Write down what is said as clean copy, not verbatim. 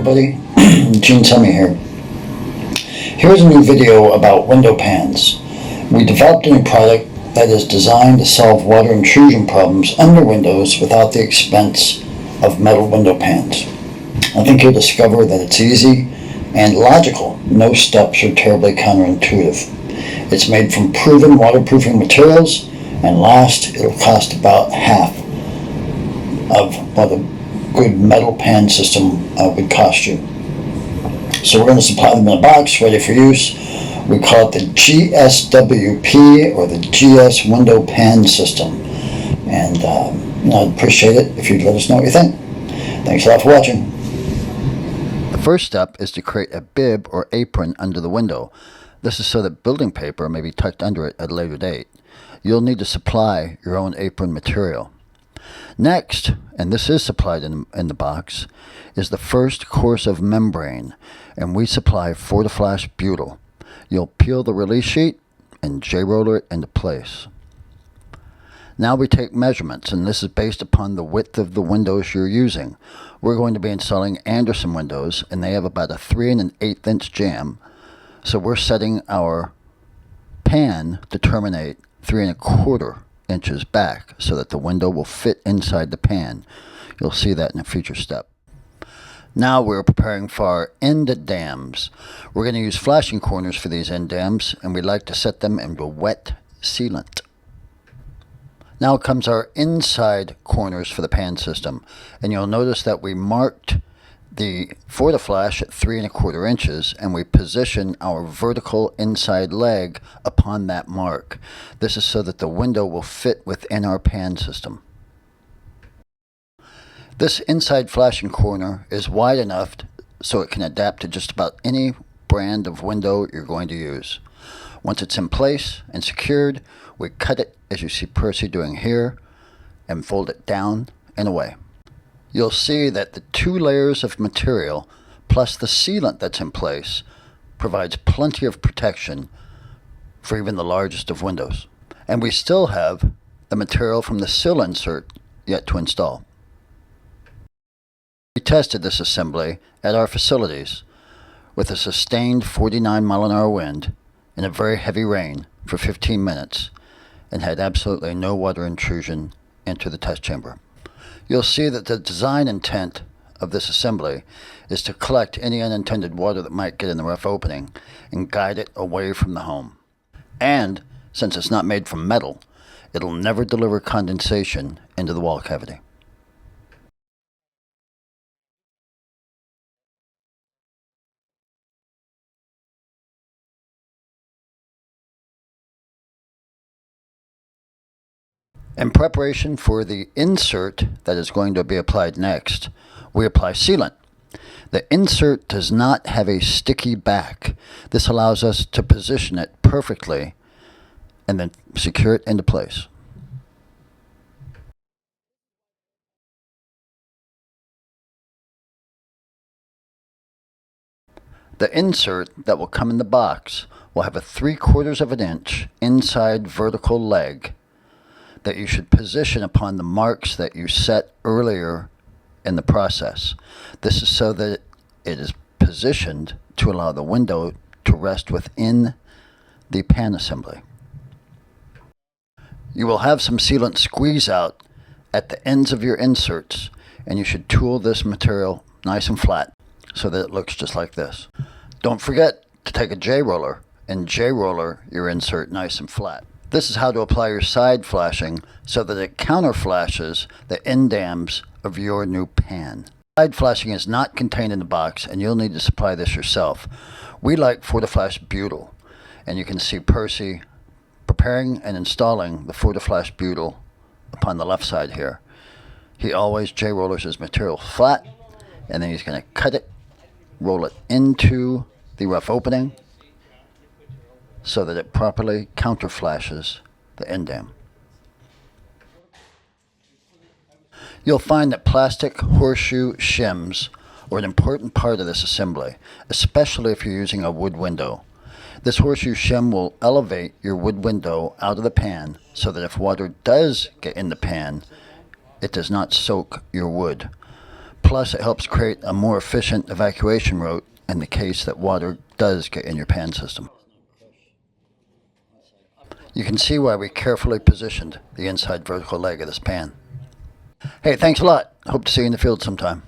everybody, Gene Tummy here. Here's a new video about window pans. We developed a new product that is designed to solve water intrusion problems under windows without the expense of metal window pans. I think you'll discover that it's easy and logical. No steps are terribly counterintuitive. It's made from proven waterproofing materials, and last, it'll cost about half of what a good metal pan system would cost you. So we're going to supply them in a box ready for use. We call it the GSWP or the GS Window Pan system. And I'd appreciate it if you'd let us know what you think. Thanks a lot for watching. The first step is to create a bib or apron under the window. This is so that building paper may be tucked under it at a later date. You'll need to supply your own apron material. Next, and this is supplied in the box, is the first course of membrane, and we supply Fortiflash butyl. You'll peel the release sheet and J-roller it into place. Now we take measurements, and this is based upon the width of the windows you're using. We're going to be installing Anderson windows, and they have about a 3 1/8 inch jamb, so we're setting our pan to terminate 3 1/4 inches back so that the window will fit inside the pan. You'll see that in a future step. Now we're preparing for our end dams. We're going to use flashing corners for these end dams, and we'd like to set them into wet sealant. Now comes our inside corners for the pan system, and you'll notice that we marked the Fortiflash at 3 1/4 inches, and we position our vertical inside leg upon that mark. This is so that the window will fit within our pan system. This inside flashing corner is wide enough so it can adapt to just about any brand of window you're going to use. Once it's in place and secured, we cut it as you see Percy doing here and fold it down and away. You'll see that the 2 layers of material plus the sealant that's in place provides plenty of protection for even the largest of windows. And we still have the material from the sill insert yet to install. We tested this assembly at our facilities with a sustained 49-mile-an-hour wind and a very heavy rain for 15 minutes and had absolutely no water intrusion into the test chamber. You'll see that the design intent of this assembly is to collect any unintended water that might get in the rough opening and guide it away from the home. And since it's not made from metal, it'll never deliver condensation into the wall cavity. In preparation for the insert that is going to be applied next, we apply sealant. The insert does not have a sticky back. This allows us to position it perfectly and then secure it into place. The insert that will come in the box will have a 3/4 inch inside vertical leg that you should position upon the marks that you set earlier in the process. This is so that it is positioned to allow the window to rest within the pan assembly. You will have some sealant squeeze out at the ends of your inserts, and you should tool this material nice and flat so that it looks just like this. Don't forget to take a J-roller and J-roller your insert nice and flat. This is how to apply your side flashing so that it counter flashes the end dams of your new pan. Side flashing is not contained in the box, and you'll need to supply this yourself. We like Fortiflash butyl, and you can see Percy preparing and installing the Fortiflash butyl upon the left side here. He always J-rollers his material flat, and then he's going to cut it, roll it into the rough opening, so that it properly counter flashes the end dam. You'll find that plastic horseshoe shims are an important part of this assembly, especially if you're using a wood window. This horseshoe shim will elevate your wood window out of the pan so that if water does get in the pan, it does not soak your wood. Plus, it helps create a more efficient evacuation route in the case that water does get in your pan system. You can see why we carefully positioned the inside vertical leg of this pan. Hey, thanks a lot. Hope to see you in the field sometime.